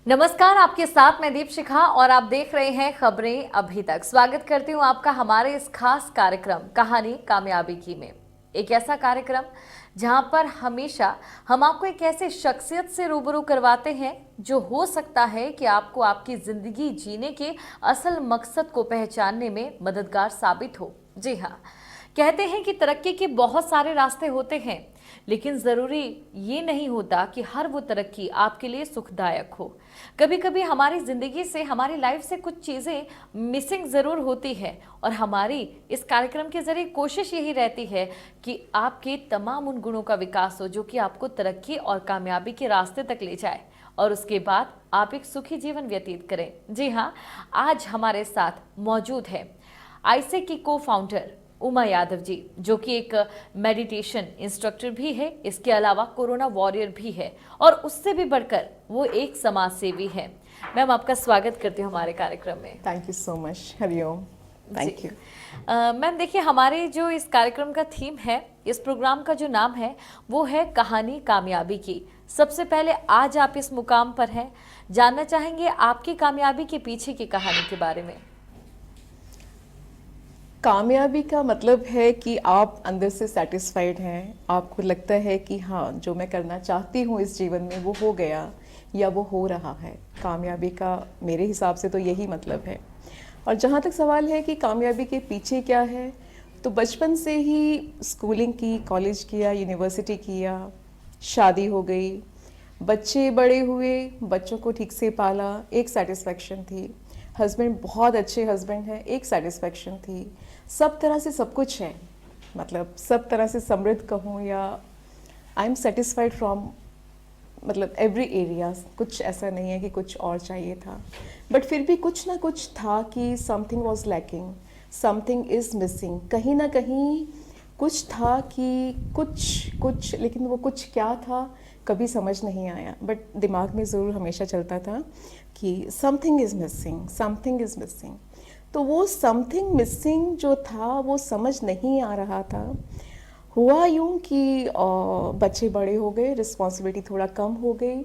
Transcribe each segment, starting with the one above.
नमस्कार, आपके साथ मैं दीप शिखा और आप देख रहे हैं खबरें अभी तक। स्वागत करती हूं आपका हमारे इस खास कार्यक्रम कहानी कामयाबी की में। एक ऐसा कार्यक्रम जहां पर हमेशा हम आपको एक ऐसे शख्सियत से रूबरू करवाते हैं जो हो सकता है कि आपको आपकी जिंदगी जीने के असल मकसद को पहचानने में मददगार साबित हो। जी हाँ, कहते हैं कि तरक्की के बहुत सारे रास्ते होते हैं, लेकिन ज़रूरी ये नहीं होता कि हर वो तरक्की आपके लिए सुखदायक हो। कभी कभी हमारी ज़िंदगी से, हमारी लाइफ से कुछ चीज़ें मिसिंग ज़रूर होती है और हमारी इस कार्यक्रम के ज़रिए कोशिश यही रहती है कि आपके तमाम उन गुणों का विकास हो जो कि आपको तरक्की और कामयाबी के रास्ते तक ले जाए और उसके बाद आप एक सुखी जीवन व्यतीत करें। जी हाँ, आज हमारे साथ मौजूद है आईसे की को फाउंडर उमा यादव जी, जो कि एक मेडिटेशन इंस्ट्रक्टर भी है, इसके अलावा कोरोना वॉरियर भी है और उससे भी बढ़कर वो एक समाज सेवी है। मैम, आपका स्वागत करती हूँ हमारे कार्यक्रम में। Thank you so much. Hariom. Thank you. Ma'am देखिए, हमारे जो इस कार्यक्रम का थीम है, इस प्रोग्राम का जो नाम है वो है कहानी कामयाबी की। सबसे पहले आज आप इस मुकाम पर हैं, जानना चाहेंगे आपकी कामयाबी के पीछे की कहानी के बारे में। कामयाबी का मतलब है कि आप अंदर से सेटिस्फाइड हैं, आपको लगता है कि हाँ, जो मैं करना चाहती हूँ इस जीवन में वो हो गया या वो हो रहा है। कामयाबी का मेरे हिसाब से तो यही मतलब है। और जहाँ तक सवाल है कि कामयाबी के पीछे क्या है, तो बचपन से ही स्कूलिंग की, कॉलेज किया, यूनिवर्सिटी किया, शादी हो गई, बच्चे बड़े हुए, बच्चों को ठीक से पाला, एक सेटिस्फैक्शन थी। हस्बैंड बहुत अच्छे हस्बैंड हैं, एक सेटिस्फैक्शन थी। सब तरह से सब कुछ है, मतलब सब तरह से समृद्ध कहूँ या आई एम सेटिस्फाइड फ्रॉम, मतलब एवरी एरिया। कुछ ऐसा नहीं है कि कुछ और चाहिए था, बट फिर भी कुछ ना कुछ था कि something was lacking, something is missing. कहीं ना कहीं कुछ था कि कुछ, लेकिन वो कुछ क्या था कभी समझ नहीं आया, बट दिमाग में ज़रूर हमेशा चलता था कि something is missing, something is missing. तो वो समथिंग मिसिंग जो था वो समझ नहीं आ रहा था। हुआ यूँ कि बच्चे बड़े हो गए, रिस्पॉन्सिबिलिटी थोड़ा कम हो गई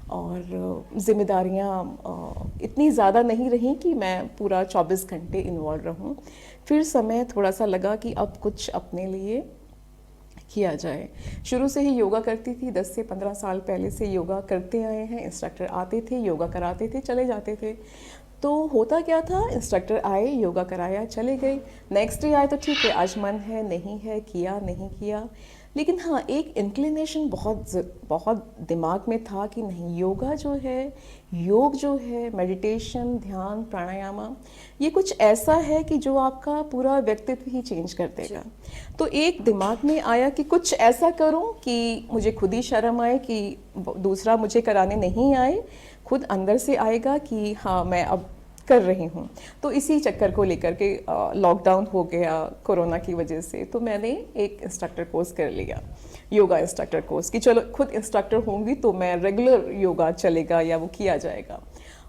और ज़िम्मेदारियाँ इतनी ज़्यादा नहीं रहीं कि मैं पूरा 24 घंटे इन्वॉल्व रहूँ। फिर समय थोड़ा सा लगा कि अब कुछ अपने लिए किया जाए। शुरू से ही योगा करती थी, 10 से 15 साल पहले से योगा करते आए हैं। इंस्ट्रक्टर आते थे, योगा कराते थे, चले जाते थे। तो होता क्या था, इंस्ट्रक्टर आए, योगा कराया, चले गए। नेक्स्ट डे आए तो ठीक है, आज मन है, नहीं है, किया नहीं किया। लेकिन हाँ, एक इंक्लिनेशन बहुत दिमाग में था कि नहीं, योगा जो है, योग जो है, मेडिटेशन, ध्यान, प्राणायाम, ये कुछ ऐसा है कि जो आपका पूरा व्यक्तित्व ही चेंज कर देगा। तो एक दिमाग में आया कि कुछ ऐसा करूं कि मुझे खुद ही शर्म आए, कि दूसरा मुझे कराने नहीं आए, खुद अंदर से आएगा कि हाँ, मैं अब कर रही हूँ। तो इसी चक्कर को लेकर के लॉकडाउन हो गया कोरोना की वजह से, तो मैंने एक इंस्ट्रक्टर कोर्स कर लिया, योगा इंस्ट्रक्टर कोर्स, कि चलो खुद इंस्ट्रक्टर होंगी तो मैं रेगुलर योगा चलेगा या वो किया जाएगा।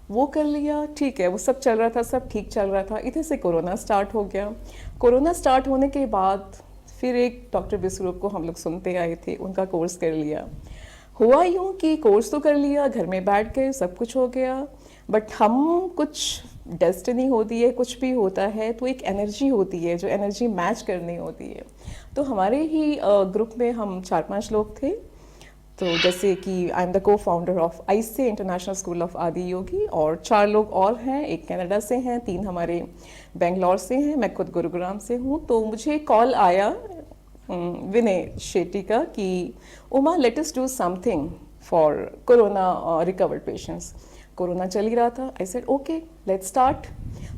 वो कर लिया, ठीक है, वो सब चल रहा था, सब ठीक चल रहा था। इधर से कोरोना स्टार्ट हो गया। कोरोना स्टार्ट होने के बाद फिर एक डॉक्टर विश्वरूप को हम लोग सुनते आए थे, उनका कोर्स कर लिया। हुआ यूँ कि कोर्स तो कर लिया, घर में बैठ गए, सब कुछ हो गया, बट हम कुछ डेस्टिनी होती है, कुछ भी होता है तो एक एनर्जी होती है, जो एनर्जी मैच करनी होती है। तो हमारे ही ग्रुप में हम 4-5 लोग थे। तो जैसे कि I am the co founder of आईसे International school of Adi Yogi, और 4 लोग और हैं, एक कनाडा से हैं, 3 हमारे बेंगलोर से हैं, मैं खुद गुरुग्राम से हूँ। तो मुझे कॉल आया विनय शेट्टी का कि Uma, let us do something for corona recovered patients. Corona चल ही रहा था। I said okay, let's start.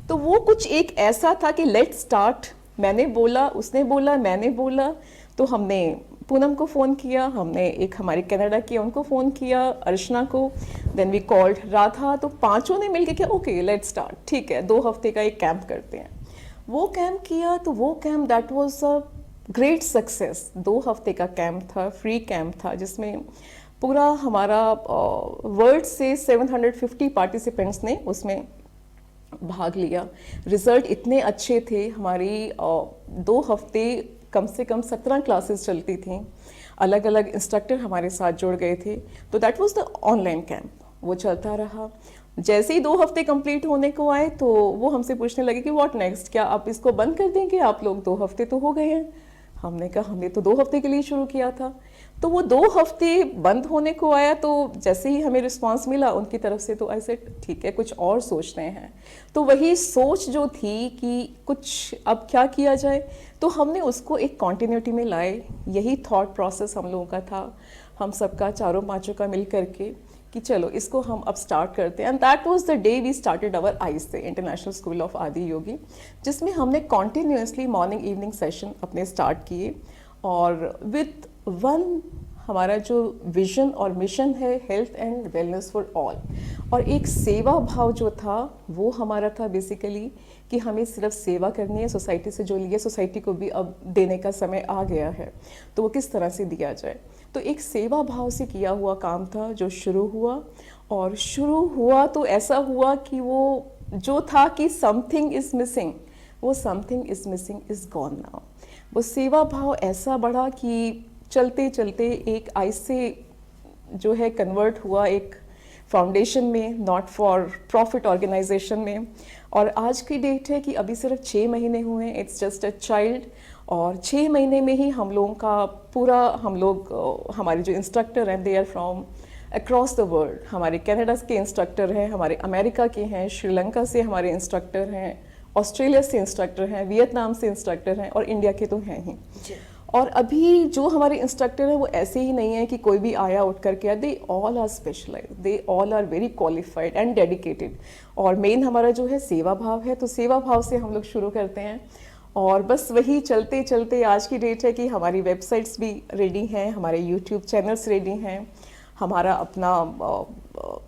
तो वो कुछ एक ऐसा था कि लेट्स स्टार्ट, मैंने बोला, उसने बोला, मैंने बोला। तो हमने पूनम को फ़ोन किया, हमने एक हमारी कनाडा की उनको फ़ोन किया, अर्चना को, देन वी कॉल्ड राधा। तो पांचों ने मिलके किया, ओके लेट्स स्टार्ट, ठीक है, 2 हफ्ते का एक कैंप करते हैं। वो कैंप किया, तो वो camp that was a great success. 2 हफ्ते का कैंप था, फ्री कैंप था, जिसमें पूरा हमारा वर्ल्ड से 750 पार्टिसिपेंट्स ने उसमें भाग लिया। रिजल्ट इतने अच्छे थे। हमारी 2 हफ्ते कम से कम 17 क्लासेस चलती थी, अलग अलग इंस्ट्रक्टर हमारे साथ जुड़ गए थे। तो that was the online camp. वो चलता रहा। जैसे ही 2 हफ्ते कंप्लीट होने को आए तो वो हमसे पूछने लगे कि व्हाट नेक्स्ट, क्या आप इसको बंद कर देंगे, आप लोग 2 हफ्ते तो हो गए हैं। हमने कहा हमने तो 2 हफ्ते के लिए शुरू किया था। तो वो 2 हफ्ते बंद होने को आया तो जैसे ही हमें रिस्पांस मिला उनकी तरफ से तो ऐसे ठीक है कुछ और सोच रहे हैं। तो वही सोच जो थी कि कुछ अब क्या किया जाए, तो हमने उसको एक कॉन्टिन्यूटी में लाए। यही थॉट प्रोसेस हम लोगों का था, हम सबका चारों पांचों का मिल करके कि चलो इसको हम अब स्टार्ट करते हैं। And that was the day we started our ISA international school of Adi Yogi, जिसमें हमने कॉन्टिन्यूसली मॉर्निंग इवनिंग सेशन अपने स्टार्ट किए। और विथ वन हमारा जो विजन और मिशन है health and wellness for all, और एक सेवा भाव जो था वो हमारा था बेसिकली कि हमें सिर्फ सेवा करनी है। सोसाइटी से जो लिए सोसाइटी को भी अब देने का समय आ गया है, तो वो किस तरह से दिया जाए। तो एक सेवा भाव से किया हुआ काम था जो शुरू हुआ, और शुरू हुआ तो ऐसा हुआ कि वो जो था कि समथिंग इज मिसिंग, वो something is missing is gone now. वो सेवा भाव ऐसा बढ़ा कि चलते चलते एक आईएसए जो है कन्वर्ट हुआ एक फाउंडेशन में, नॉट फॉर प्रॉफिट ऑर्गेनाइजेशन में। और आज की डेट है कि अभी सिर्फ 6 महीने हुए हैं, इट्स जस्ट अ चाइल्ड। और 6 महीने में ही हम लोगों का पूरा हमारे जो इंस्ट्रक्टर हैं they are from across the world. हमारे कनाडा के इंस्ट्रक्टर हैं, हमारे अमेरिका के हैं, श्रीलंका से हमारे इंस्ट्रक्टर हैं, ऑस्ट्रेलिया से इंस्ट्रक्टर हैं, वियतनाम से इंस्ट्रक्टर हैं, और इंडिया के तो हैं ही। और अभी जो हमारे इंस्ट्रक्टर हैं वो ऐसे ही नहीं है कि कोई भी आया उठ कर के, they all are specialise, they all are very qualified and dedicated. और मेन हमारा जो है सेवा भाव है, तो सेवा भाव से हम लोग शुरू करते हैं। और बस वही चलते चलते आज की डेट है कि हमारी वेबसाइट्स भी रेडी हैं, हमारे यूट्यूब चैनल्स रेडी हैं, हमारा अपना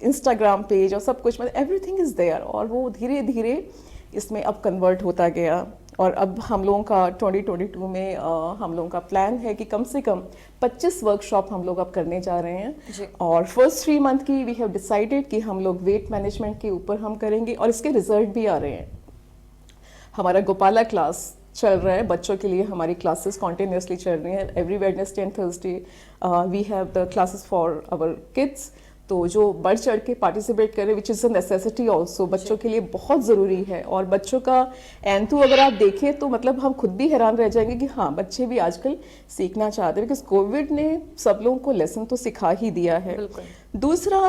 इंस्टाग्राम पेज और सब कुछ, मतलब एवरीथिंग इज़ देयर। और वो धीरे धीरे इसमें अब कन्वर्ट होता गया। और अब हम लोगों का 2022 में हम लोगों का प्लान है कि कम से कम 25 वर्कशॉप हम लोग अब करने जा रहे हैं। और फर्स्ट 3 मंथ की वी हैव डिसाइडेड कि हम लोग वेट मैनेजमेंट के ऊपर हम करेंगे, और इसके रिजल्ट भी आ रहे हैं। हमारा गोपाला क्लास चल रहा है, बच्चों के लिए हमारी क्लासेस कॉन्टिन्यूसली चल रही हैं। Every Wednesday and Thursday we have the classes for our kids. तो जो बढ़ चढ़ के पार्टिसिपेट करें, which is a necessity also, बच्चों के लिए बहुत ज़रूरी है। और बच्चों का एंथू अगर आप देखें तो मतलब हम खुद भी हैरान रह जाएंगे कि हाँ बच्चे भी आजकल सीखना चाहते हैं, बिकॉज कोविड ने सब लोगों को लेसन तो सिखा ही दिया है। दूसरा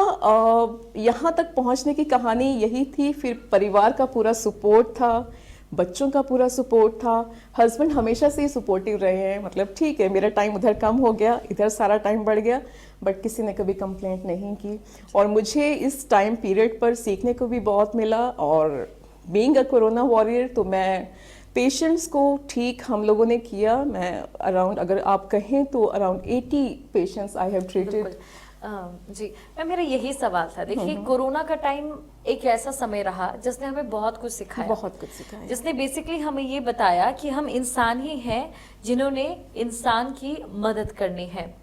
यहाँ तक पहुँचने की कहानी यही थी, फिर परिवार का पूरा सपोर्ट था, बच्चों का पूरा सपोर्ट था। हस्बैंड हमेशा से ही सपोर्टिव रहे हैं, मतलब ठीक है मेरा टाइम उधर कम हो गया, इधर सारा टाइम बढ़ गया, बट किसी ने कभी कंप्लेंट नहीं की। और मुझे इस टाइम पीरियड पर सीखने को भी बहुत मिला। और बीइंग अ कोरोना वॉरियर, तो मैं पेशेंट्स को ठीक हम लोगों ने किया। मैं अराउंड, अगर आप कहें तो around 80 patients I have treated. जी मैम, मेरा यही सवाल था। देखिए कोरोना का टाइम एक ऐसा समय रहा जिसने हमें बहुत कुछ सिखाया, बहुत कुछ सिखाया, जिसने बेसिकली हमें ये बताया कि हम इंसान ही हैं जिन्होंने इंसान की मदद करनी है।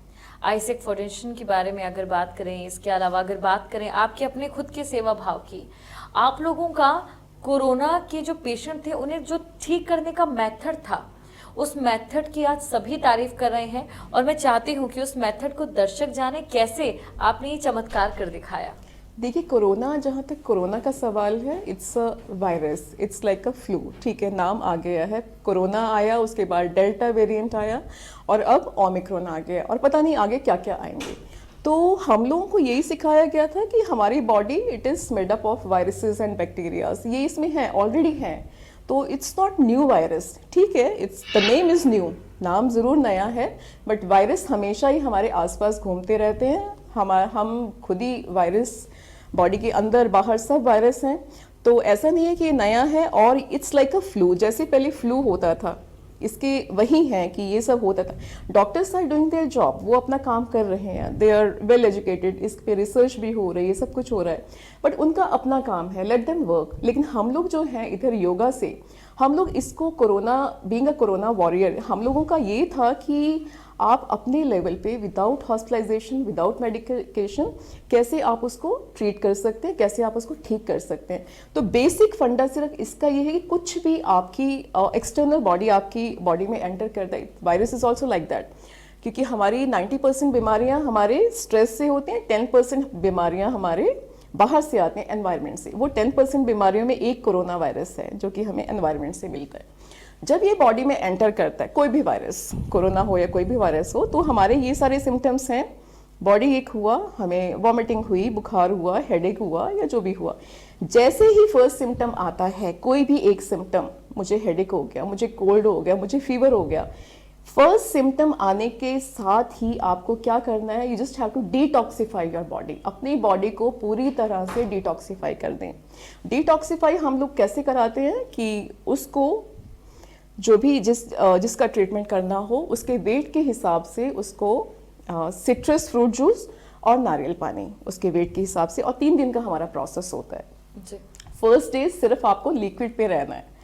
आईएसए फाउंडेशन के बारे में अगर बात करें, इसके अलावा अगर बात करें आपके अपने खुद के सेवा भाव की, आप लोगों का कोरोना के जो पेशेंट थे उन्हें जो ठीक करने का मेथड था, उस मेथड की आज सभी तारीफ कर रहे हैं। और मैं चाहती हूँ कि उस मेथड को दर्शक जाने कैसे आपने ये चमत्कार कर दिखाया। देखिए कोरोना, जहाँ तक कोरोना का सवाल है, it's a virus, it's like a flu, ठीक है, नाम आ गया है। कोरोना आया, उसके बाद डेल्टा वेरिएंट आया, और अब ओमिक्रॉन आ गया, और पता नहीं आगे क्या क्या आएंगे। तो हम लोगों को यही सिखाया गया था कि हमारी body it is made up of viruses and bacterias, ये इसमें है, ऑलरेडी है। तो इट्स नॉट न्यू वायरस, ठीक है, it's the name is new, नाम ज़रूर नया है, बट वायरस हमेशा ही हमारे आसपास घूमते रहते हैं। हम खुद ही वायरस, बॉडी के अंदर बाहर सब वायरस हैं। तो ऐसा नहीं है कि ये नया है, और इट्स लाइक अ फ्लू, जैसे पहले फ्लू होता था, इसके वही है कि ये सब होता था। Doctors are doing their job, वो अपना काम कर रहे हैं, दे आर वेल एजुकेटेड, इस पे रिसर्च भी हो रही है, सब कुछ हो रहा है, बट उनका अपना काम है, लेट देम वर्क। लेकिन हम लोग जो हैं इधर योगा से, हम लोग इसको corona, being a corona warrior, हम लोगों का ये था कि आप अपने लेवल पे विदाउट हॉस्पिटलाइजेशन, विदाउट मेडिकेशन कैसे आप उसको ट्रीट कर सकते हैं, कैसे आप उसको ठीक कर सकते हैं। तो बेसिक फंडा सिर्फ इसका ये है कि कुछ भी आपकी एक्सटर्नल बॉडी आपकी बॉडी में एंटर करता है, virus is also like that, क्योंकि हमारी 90% बीमारियां हमारे स्ट्रेस से होती हैं, 10% बीमारियां हमारे बाहर से आते हैं एनवायरनमेंट से। वो 10% बीमारियों में एक कोरोना वायरस है जो कि हमें एनवायरनमेंट से मिलता है। जब ये बॉडी में एंटर करता है कोई भी वायरस, कोरोना हो या कोई भी वायरस हो, तो हमारे ये सारे सिम्टम्स हैं। बॉडी एक हुआ, हमें वॉमिटिंग हुई, बुखार हुआ, हेडेक हुआ या जो भी हुआ। जैसे ही फर्स्ट सिम्टम आता है, कोई भी एक सिम्टम, मुझे हेडेक हो गया, मुझे कोल्ड हो गया, मुझे फीवर हो गया, फर्स्ट सिम्टम आने के साथ ही आपको क्या करना है, you just have to detoxify your body. अपनी बॉडी को पूरी तरह से डिटॉक्सिफाई कर दें। डिटॉक्सिफाई हम लोग कैसे कराते हैं कि उसको जो भी जिसका ट्रीटमेंट करना हो उसके वेट के हिसाब से उसको सिट्रस फ्रूट जूस और नारियल पानी उसके वेट के हिसाब से, और 3 दिन का हमारा प्रोसेस होता है जी। फर्स्ट डे सिर्फ आपको लिक्विड पे रहना है।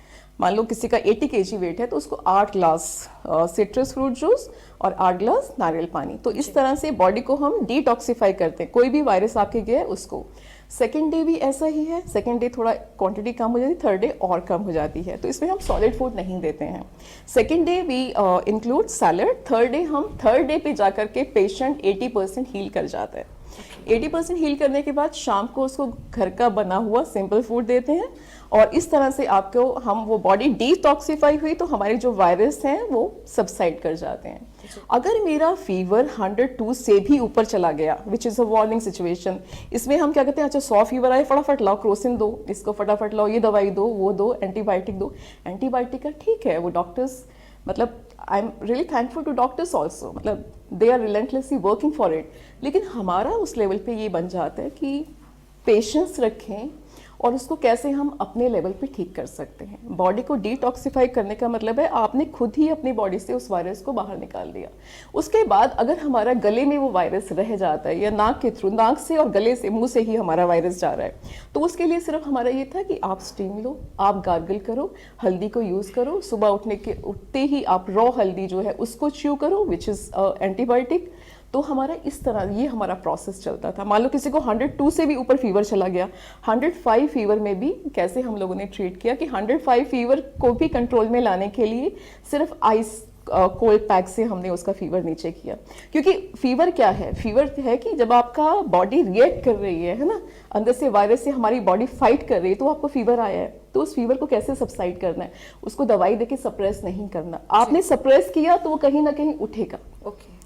मान लो किसी का 80 kg वेट है तो उसको 8 ग्लास सिट्रस फ्रूट जूस और 8 ग्लास नारियल पानी। तो इस तरह से बॉडी को हम डिटॉक्सिफाई करते हैं। कोई भी वायरस आपके गया है उसको। सेकेंड डे भी ऐसा ही है। सेकेंड डे थोड़ा क्वांटिटी कम हो जाती है, थर्ड डे और कम हो जाती है। तो इसमें हम सॉलिड फूड नहीं देते हैं। Second day we include salad. Third day पे जाकर के पेशेंट 80% हील कर जाता है। 80% हील करने के बाद शाम को उसको घर का बना हुआ सिंपल फूड देते हैं, और इस तरह से आपको हम वो बॉडी डिटॉक्सिफाई हुई तो हमारे जो वायरस हैं वो सबसाइड कर जाते हैं। अगर मेरा फीवर 102 से भी ऊपर चला गया, विच इज़ अ वार्निंग सिचुएशन, इसमें हम क्या कहते हैं, अच्छा 100 फीवर आए, फटाफट लाओ क्रोसिन दो, इसको फटाफट लाओ, ये दवाई दो, वो दो, एंटीबायोटिक दो। एंटीबायोटिक का ठीक है, वो डॉक्टर्स, मतलब I am really thankful to doctors also, मतलब they are relentlessly working for it. लेकिन हमारा उस लेवल पे ये बन जाता है कि पेशेंस रखें और उसको कैसे हम अपने लेवल पे ठीक कर सकते हैं। बॉडी को डिटॉक्सिफाई करने का मतलब है आपने खुद ही अपनी बॉडी से उस वायरस को बाहर निकाल दिया। उसके बाद अगर हमारा गले में वो वायरस रह जाता है या नाक के थ्रू, नाक से और गले से, मुंह से ही हमारा वायरस जा रहा है, तो उसके लिए सिर्फ हमारा ये था कि आप स्टीम लो, आप गार्गल करो, हल्दी को यूज़ करो, सुबह उठते ही आप रॉ हल्दी जो है उसको च्यू करो, विच इज़ एंटीबायोटिक। तो हमारा इस तरह ये हमारा प्रोसेस चलता था। मान लो किसी को 102 से भी ऊपर फीवर चला गया, 105 फीवर में भी कैसे हम लोगों ने ट्रीट किया कि 105 फीवर को भी कंट्रोल में लाने के लिए सिर्फ आइस कोल्ड पैक से हमने उसका फीवर नीचे किया। क्योंकि फीवर क्या है, फीवर है कि जब आपका बॉडी रिएक्ट कर रही है ना, अंदर से वायरस से हमारी बॉडी फाइट कर रही है, तो आपको फीवर आया है, तो उस फीवर को कैसे सबसाइड करना है, उसको दवाई देके सप्रेस नहीं करना। आपने सप्रेस किया तो वो कहीं ना कहीं उठेगा।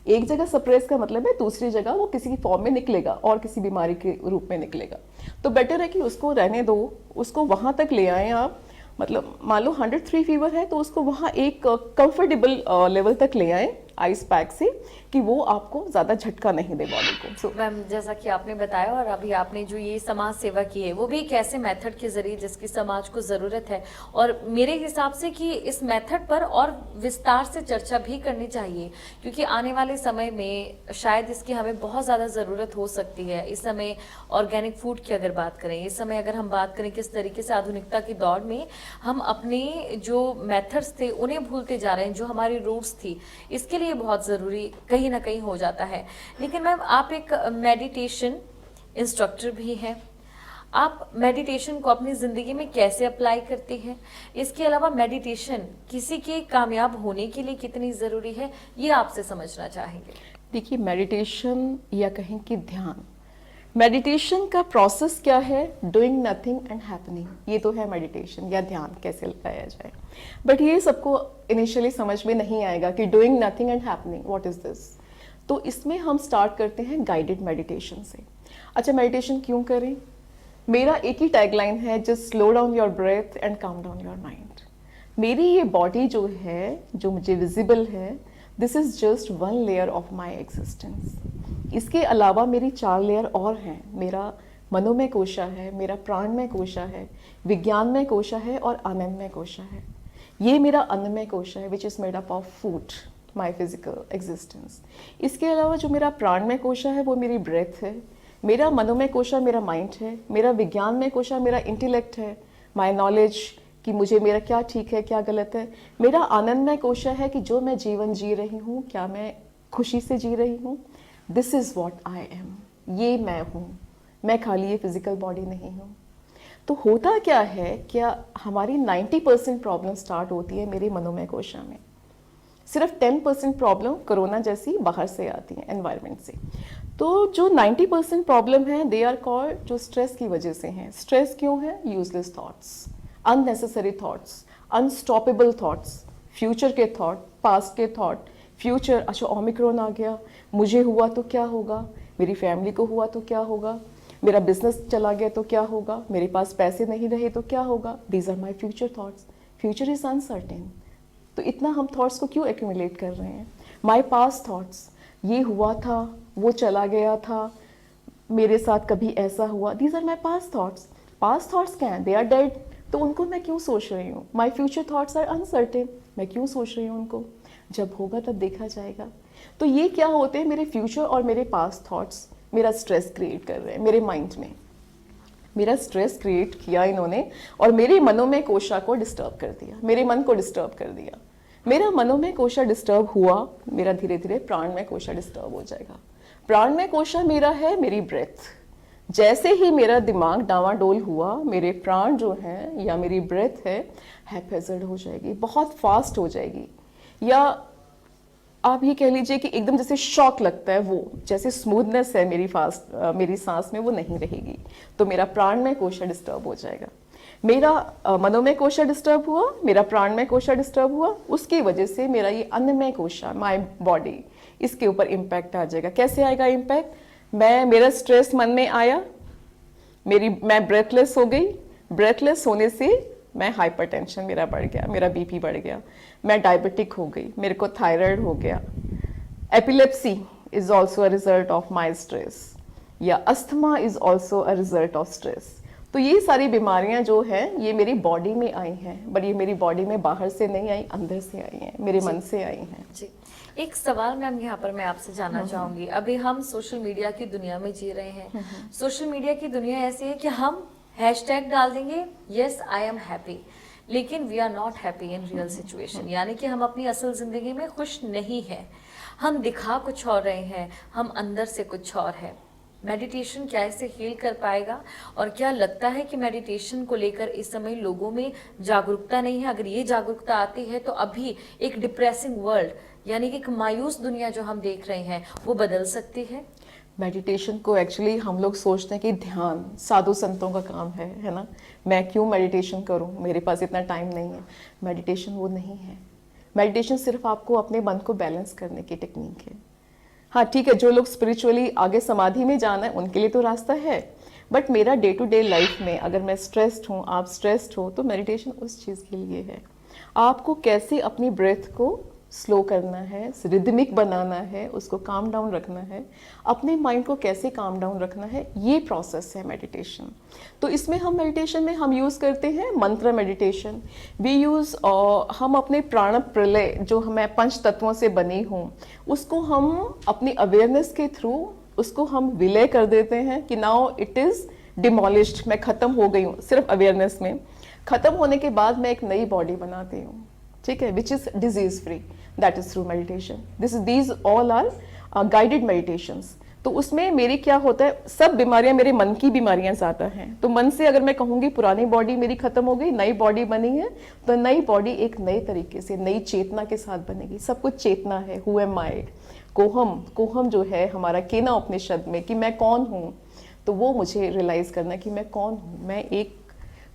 एक जगह सप्रेस का मतलब है दूसरी जगह वो किसी की फॉर्म में निकलेगा और किसी बीमारी के रूप में निकलेगा। तो बेटर है कि उसको रहने दो, उसको वहां तक ले आए आप। मतलब मान लो 103 फीवर है तो उसको वहाँ एक कंफर्टेबल लेवल तक ले आए आइस पैक से, कि वो आपको ज़्यादा झटका नहीं दे बॉडी को। मैम, जैसा कि आपने बताया और अभी आपने जो ये समाज सेवा की है वो भी एक ऐसे मेथड के जरिए जिसकी समाज को ज़रूरत है, और मेरे हिसाब से कि इस मेथड पर और विस्तार से चर्चा भी करनी चाहिए, क्योंकि आने वाले समय में शायद इसकी हमें बहुत ज़्यादा ज़रूरत हो सकती है। इस समय ऑर्गेनिक फूड की अगर बात करें, इस समय अगर हम बात करें किस तरीके से आधुनिकता की दौड़ में हम अपने जो मेथड्स थे उन्हें भूलते जा रहे हैं, जो हमारी रूट्स थी, इसके लिए बहुत ज़रूरी कहीं ना कहीं हो जाता है। लेकिन मैम, आप एक मेडिटेशन इंस्ट्रक्टर भी हैं, आप मेडिटेशन को अपनी ज़िंदगी में कैसे अप्लाई करती हैं? इसके अलावा मेडिटेशन किसी के कामयाब होने के लिए कितनी ज़रूरी है, ये आपसे समझना चाहेंगे। देखिए, मेडिटेशन या कहें कि ध्यान, मेडिटेशन का प्रोसेस क्या है, डूइंग नथिंग एंड हैपनिंग, ये तो है मेडिटेशन या ध्यान कैसे लगाया जाए। बट ये सबको इनिशियली समझ में नहीं आएगा कि doing nothing and happening what is this. तो इसमें हम स्टार्ट करते हैं गाइडेड मेडिटेशन से। अच्छा, मेडिटेशन क्यों करें? मेरा एक ही टैगलाइन है, just slow down your breath and calm down your mind. मेरी ये बॉडी जो है, जो मुझे विजिबल है, this is just one layer of my existence. इसके अलावा मेरी 4 लेयर और हैं। मेरा मनोमय कोशा है, मेरा प्राणमय कोशा है, विज्ञानमय कोशा है और आनंदमय कोशा है। ये मेरा अन्नमय कोशा है, which is made up of food, my physical existence. इसके अलावा जो मेरा प्राणमय कोशा है वो मेरी ब्रेथ है, मेरा मनोमय कोशा मेरा माइंड है, मेरा विज्ञानमय कोशा मेरा इंटेलेक्ट है, माई नॉलेज कि मुझे मेरा क्या ठीक है क्या गलत है। मेरा आनंदमय कोशा है कि जो मैं जीवन जी रही हूँ, क्या मैं खुशी से जी रही हूँ, this is what I am, ये मैं हूँ, मैं खाली ये फिजिकल बॉडी नहीं हूँ। तो होता क्या है, क्या हमारी 90% प्रॉब्लम स्टार्ट होती है मेरे मनोमय कोशा में। सिर्फ 10% प्रॉब्लम कोरोना जैसी बाहर से आती है, एनवायरनमेंट से। तो जो 90% प्रॉब्लम है दे आर कॉल्ड जो स्ट्रेस की वजह से हैं। स्ट्रेस क्यों है? Useless thoughts, unnecessary thoughts, unstoppable thoughts, future के थॉट, पास्ट के थॉट, फ्यूचर, अच्छा ओमिक्रॉन आ गया, मुझे हुआ तो क्या होगा, मेरी फैमिली को हुआ तो क्या होगा, मेरा बिजनेस चला गया तो क्या होगा, मेरे पास पैसे नहीं रहे तो क्या होगा। These are my future thoughts. Future is uncertain. तो इतना हम थॉट्स को क्यों एक्यूमुलेट कर रहे हैं? माई पास्ट थॉट्स, ये हुआ था, वो चला गया था, मेरे साथ कभी ऐसा हुआ। These are my past thoughts. Past thoughts क्या हैं? They are dead. तो उनको मैं क्यों सोच रही हूँ? My future thoughts are uncertain. मैं क्यों सोच रही हूँ उनको? जब होगा तब देखा जाएगा। तो ये क्या होते हैं? मेरे फ्यूचर और मेरे पास्ट थॉट्स मेरा स्ट्रेस क्रिएट कर रहे हैं मेरे माइंड में। मेरा स्ट्रेस क्रिएट किया इन्होंने और मेरे मनोमय कोशा को डिस्टर्ब कर दिया, मेरे मन को डिस्टर्ब कर दिया। मेरा मनोमय कोशा डिस्टर्ब हुआ, मेरा धीरे धीरे प्राणमय कोशा डिस्टर्ब हो जाएगा। प्राणमय कोशा मेरा है मेरी ब्रेथ। जैसे ही मेरा दिमाग डावाडोल हुआ, मेरे प्राण जो हैं या मेरी ब्रेथ है हैपेजर्ड हो जाएगी, बहुत फास्ट हो जाएगी। या आप ये कह लीजिए कि एकदम जैसे शॉक लगता है, वो जैसे स्मूथनेस है मेरी सांस में वो नहीं रहेगी। तो मेरा प्राणमय कोशा डिस्टर्ब हो जाएगा। मेरा मनोमय कोशा डिस्टर्ब हुआ, मेरा प्राणमय कोशा डिस्टर्ब हुआ, उसकी वजह से मेरा ये अन्नमय कोशा, माय बॉडी, इसके ऊपर इम्पैक्ट आ जाएगा। कैसे आएगा इम्पैक्ट? मेरा स्ट्रेस मन में आया, मैं ब्रेथलेस हो गई। ब्रेथलेस होने से मैं हाइपरटेंशन मेरा बढ़ गया, मेरा बीपी बढ़ गया, मैं डायबिटिक हो गई, मेरे को थायराइड हो गया। Epilepsy is also a result of my stress, या asthma is also a result of stress. तो ये सारी बीमारियां जो हैं ये मेरी बॉडी में आई हैं, बट ये मेरी बॉडी में बाहर से नहीं आई, अंदर से आई हैं, मेरे मन से आई हैं। जी, एक सवाल मैम यहाँ पर मैं आपसे जानना चाहूंगी। अभी हम सोशल मीडिया की दुनिया में जी रहे हैं। सोशल मीडिया की दुनिया ऐसी है कि हम हैशटैग डाल देंगे, यस आई एम हैप्पी, लेकिन we are not happy in real situation. यानी कि हम अपनी असल जिंदगी में खुश नहीं है। हम दिखा कुछ और रहे हैं, हम अंदर से कुछ और है। मेडिटेशन क्या इसे हील कर पाएगा? और क्या लगता है कि मेडिटेशन को लेकर इस समय लोगों में जागरूकता नहीं है? अगर ये जागरूकता आती है तो अभी एक डिप्रेसिंग वर्ल्ड, यानी कि एक मायूस दुनिया जो हम देख रहे हैं, वो बदल सकती है। मेडिटेशन को एक्चुअली हम लोग सोचते हैं कि ध्यान साधु संतों का काम है ना। मैं क्यों मेडिटेशन करूं, मेरे पास इतना टाइम नहीं है। मेडिटेशन वो नहीं है। मेडिटेशन सिर्फ आपको अपने मन को बैलेंस करने की टेक्निक है। हाँ ठीक है, जो लोग स्पिरिचुअली आगे समाधि में जाना है उनके लिए तो रास्ता है, बट मेरा डे टू डे लाइफ में अगर मैं स्ट्रेस्ड हूँ, आप स्ट्रेस्ड हो, तो मेडिटेशन उस चीज़ के लिए है। आपको कैसे अपनी ब्रेथ को स्लो करना है, रिदमिक बनाना है, उसको काम डाउन रखना है, अपने माइंड को कैसे काम डाउन रखना है, ये प्रोसेस है मेडिटेशन। तो इसमें हम मेडिटेशन में हम यूज़ करते हैं मंत्र मेडिटेशन। वी यूज़ हम अपने प्राण प्रलय जो मैं पंच तत्वों से बनी हूँ, उसको हम अपनी अवेयरनेस के थ्रू उसको हम विलय कर देते हैं कि नाउ इट इज़ डिमोलिश्ड, मैं ख़त्म हो गई हूँ। सिर्फ अवेयरनेस में ख़त्म होने के बाद मैं एक नई बॉडी बनाती हूँ, ठीक है, which is disease free, that is through meditation. These all are guided meditations. तो उसमें मेरी क्या होता है, सब बीमारियां मेरे मन की बीमारियां ज़्यादा हैं। तो मन से अगर मैं कहूँगी पुरानी बॉडी मेरी खत्म हो गई, नई बॉडी बनी है, तो नई बॉडी एक नए तरीके से नई चेतना के साथ बनेगी। सब कुछ चेतना है। हु एम आई, कोहम जो है हमारा केना उपनिषद में कि मैं कौन हूँ, तो वो मुझे रियलाइज़ करना कि मैं कौन हूँ। मैं एक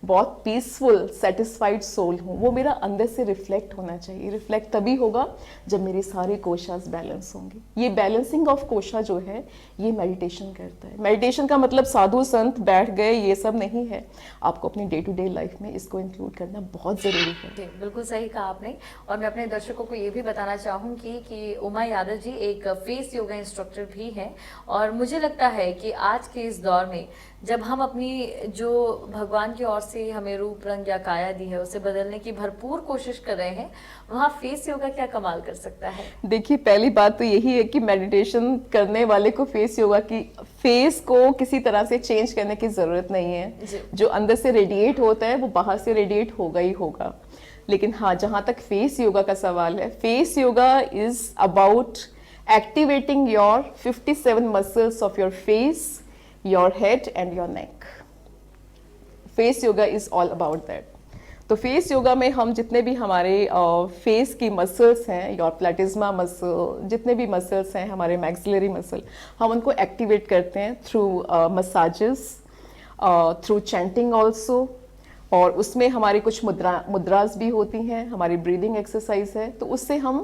बहुत पीसफुल सेटिस्फाइड सोल हूँ। वो मेरा अंदर से रिफ्लेक्ट होना चाहिए। रिफ्लेक्ट तभी होगा जब मेरी सारी कोशास बैलेंस होंगी। ये बैलेंसिंग ऑफ कोशा जो है ये मेडिटेशन करता है। मेडिटेशन का मतलब साधु संत बैठ गए ये सब नहीं है। आपको अपनी डे टू डे लाइफ में इसको इंक्लूड करना बहुत ज़रूरी है। जी, बिल्कुल सही कहा आपने। और मैं अपने दर्शकों को ये भी बताना चाहूँगी कि उमा यादव जी एक फेस योगा इंस्ट्रक्टर भी हैं। और मुझे लगता है कि आज के इस दौर में जब हम अपनी जो भगवान की ओर से हमें रूप रंग या काया दी है उसे बदलने की भरपूर कोशिश कर रहे हैं, वहाँ फेस योगा क्या कमाल कर सकता है। देखिए, पहली बात तो यही है कि मेडिटेशन करने वाले को फेस योगा की फेस को किसी तरह से चेंज करने की जरूरत नहीं है। जो अंदर से रेडिएट होता है वो बाहर से रेडिएट होगा ही होगा। लेकिन हाँ, जहाँ तक फेस योगा का सवाल है, face yoga is about activating your 57 muscles of your face, your head and your neck. Face yoga is all about that. तो फेस योगा में हम जितने भी हमारे फेस की मसल्स हैं, योर प्लेटिज्मा मसल, जितने भी मसल्स हैं, हमारे मैक्सिलरी मसल, हम उनको एक्टिवेट करते हैं through massages, through chanting also. और उसमें हमारी कुछ मुद्रास भी होती हैं, हमारी ब्रीदिंग एक्सरसाइज है, तो उससे हम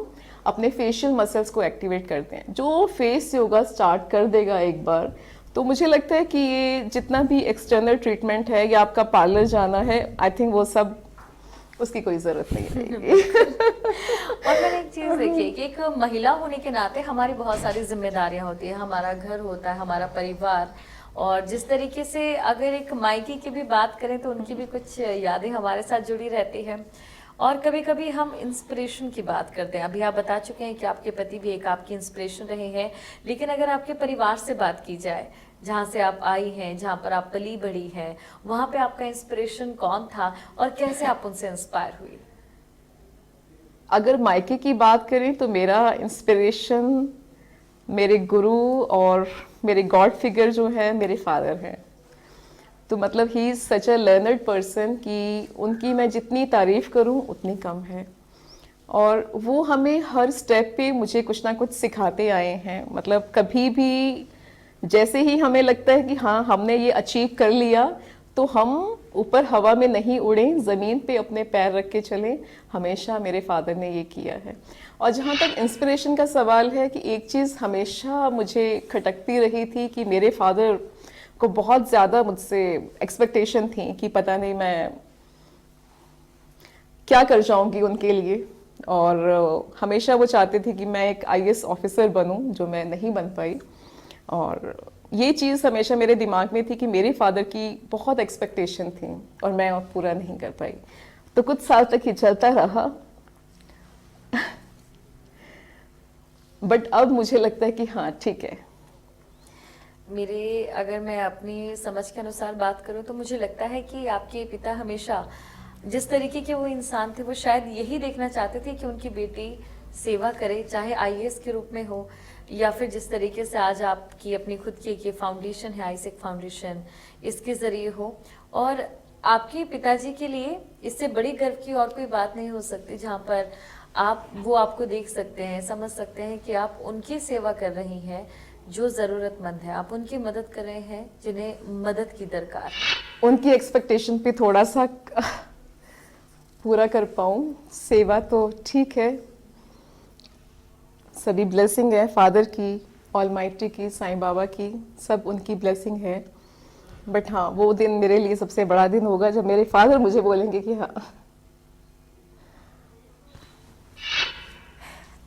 अपने फेशियल मसल्स को एक्टिवेट करते हैं। जो फेस योगा स्टार्ट कर देगा एक बार, तो मुझे लगता है कि ये जितना भी एक्सटर्नल ट्रीटमेंट है या आपका पार्लर जाना है, आई थिंक वो सब उसकी कोई ज़रूरत नहीं रहेगी। और मैंने एक चीज देखी कि एक महिला होने के नाते हमारी बहुत सारी जिम्मेदारियां होती है, हमारा घर होता है, हमारा परिवार, और जिस तरीके से अगर एक मायके की भी बात करें तो उनकी भी कुछ यादें हमारे साथ जुड़ी रहती है। और कभी कभी हम इंस्पिरेशन की बात करते हैं, अभी आप बता चुके हैं कि आपके पति भी एक आपकी इंस्पिरेशन रहे हैं, लेकिन अगर आपके परिवार से बात की जाए, जहाँ से आप आई हैं, जहाँ पर आप पली बढ़ी हैं, वहाँ पे आपका इंस्पिरेशन कौन था और कैसे आप उनसे इंस्पायर हुई? अगर मायके की बात करें तो मेरा इंस्पिरेशन मेरे गुरु और मेरे गॉड फिगर जो है मेरे फादर हैं। तो मतलब he is such a learned person कि उनकी मैं जितनी तारीफ़ करूं उतनी कम है। और वो हमें हर स्टेप पे मुझे कुछ ना कुछ सिखाते आए हैं। मतलब कभी भी जैसे ही हमें लगता है कि हाँ हमने ये अचीव कर लिया, तो हम ऊपर हवा में नहीं उड़ें, ज़मीन पे अपने पैर रख के चलें। हमेशा मेरे फादर ने ये किया है। और जहाँ तक इंस्पिरेशन का सवाल है, कि एक चीज़ हमेशा मुझे खटकती रही थी कि मेरे फादर को बहुत ज़्यादा मुझसे एक्सपेक्टेशन थी कि पता नहीं मैं क्या कर जाऊंगी उनके लिए। और हमेशा वो चाहते थे कि मैं एक आईएएस ऑफिसर बनूं, जो मैं नहीं बन पाई। और ये चीज़ हमेशा मेरे दिमाग में थी कि मेरे फादर की बहुत एक्सपेक्टेशन थी और मैं पूरा नहीं कर पाई। तो कुछ साल तक ही चलता रहा। बट अब मुझे लगता है कि हाँ ठीक है। मेरे अगर मैं अपनी समझ के अनुसार बात करूं तो मुझे लगता है कि आपके पिता हमेशा जिस तरीके के वो इंसान थे, वो शायद यही देखना चाहते थे कि उनकी बेटी सेवा करे, चाहे आईएएस के रूप में हो या फिर जिस तरीके से आज आपकी अपनी खुद की एक फाउंडेशन है, आईसेक फाउंडेशन, इसके जरिए हो। और आपके पिताजी के लिए इससे बड़ी गर्व की और कोई बात नहीं हो सकती, जहाँ पर वो आपको देख सकते हैं, समझ सकते हैं कि आप उनकी सेवा कर रही हैं जो ज़रूरतमंद है, आप उनकी मदद कर रहे हैं जिन्हें मदद की दरकार है। उनकी एक्सपेक्टेशन पे थोड़ा सा पूरा कर पाऊँ, सेवा तो ठीक है, सभी ब्लेसिंग है फादर की, ऑलमाइटी की, साईं बाबा की, सब उनकी ब्लेसिंग है। बट हाँ, वो दिन मेरे लिए सबसे बड़ा दिन होगा जब मेरे फादर मुझे बोलेंगे कि हाँ।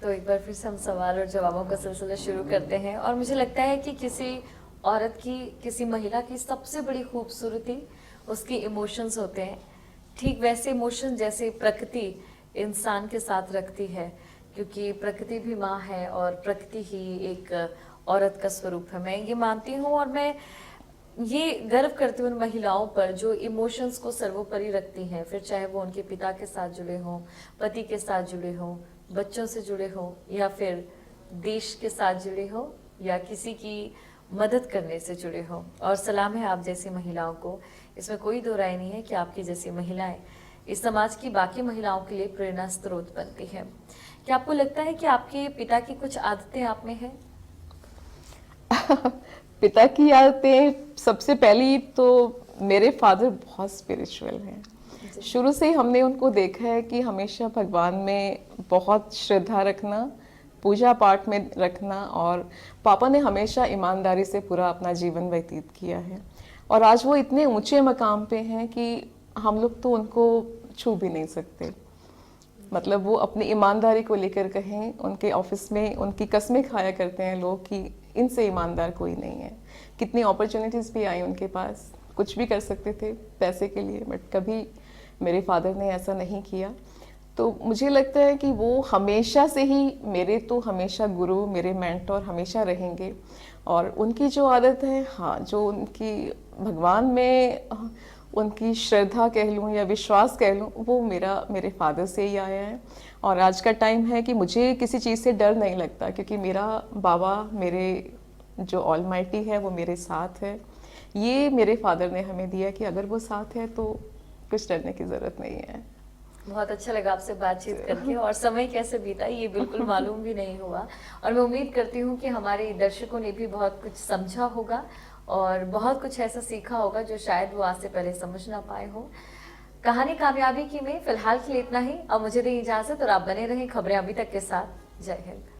तो एक बार फिर से हम सवाल और जवाबों का सिलसिला शुरू करते हैं। और मुझे लगता है कि किसी औरत की, किसी महिला की सबसे बड़ी खूबसूरती उसके इमोशंस होते हैं। ठीक वैसे इमोशन जैसे प्रकृति इंसान के साथ रखती है, क्योंकि प्रकृति भी माँ है और प्रकृति ही एक औरत का स्वरूप है। मैं ये मानती हूँ और मैं ये गर्व करती हूँ उन महिलाओं पर जो इमोशंस को सर्वोपरि रखती हैं, फिर चाहे वो उनके पिता के साथ जुड़े हों, पति के साथ जुड़े हों, बच्चों से जुड़े हों, या फिर देश के साथ जुड़े हों, या किसी की मदद करने से जुड़े हों। और सलाम है आप जैसी महिलाओं को, इसमें कोई दो राय नहीं है कि आपकी जैसी महिलाएं इस समाज की बाकी महिलाओं के लिए प्रेरणा स्रोत बनती है। क्या आपको लगता है कि आपके पिता की कुछ आदतें आप में हैं? पिता की आदतें, सबसे पहली तो मेरे फादर बहुत स्पिरिचुअल हैं। शुरू से ही हमने उनको देखा है कि हमेशा भगवान में बहुत श्रद्धा रखना, पूजा पाठ में रखना। और पापा ने हमेशा ईमानदारी से पूरा अपना जीवन व्यतीत किया है। और आज वो इतने ऊंचे मकाम पे हैं कि हम लोग तो उनको छू भी नहीं सकते। मतलब वो अपनी ईमानदारी को लेकर कहें, उनके ऑफिस में उनकी कस्में खाया करते हैं लोग कि इनसे ईमानदार कोई नहीं है। कितनी अपॉर्चुनिटीज़ भी आई उनके पास, कुछ भी कर सकते थे पैसे के लिए, बट कभी मेरे फादर ने ऐसा नहीं किया। तो मुझे लगता है कि वो हमेशा से ही मेरे तो हमेशा गुरु, मेरे मेंटोर हमेशा रहेंगे। और उनकी जो आदत है, हाँ, जो उनकी भगवान में उनकी श्रद्धा कह लूँ या विश्वास कह लूँ, वो मेरे फादर से ही आया है। और आज का टाइम है कि मुझे किसी चीज़ से डर नहीं लगता, क्योंकि मेरा बाबा, मेरे जो ऑलमाइटी है, वो मेरे साथ है। ये मेरे फादर ने हमें दिया कि अगर वो साथ है तो कुछ डरने की ज़रूरत नहीं है। बहुत अच्छा लगा आपसे बातचीत करके, और समय कैसे बीता ये बिल्कुल मालूम भी नहीं हुआ। और मैं उम्मीद करती हूँ कि हमारे दर्शकों ने भी बहुत कुछ समझा होगा और बहुत कुछ ऐसा सीखा होगा जो शायद वो आज से पहले समझ ना पाए हो। कहानी कामयाबी की में फिलहाल के लिए इतना ही। अब मुझे दें इजाजत और आप बने रहें खबरें अभी तक के साथ। जय हिंद।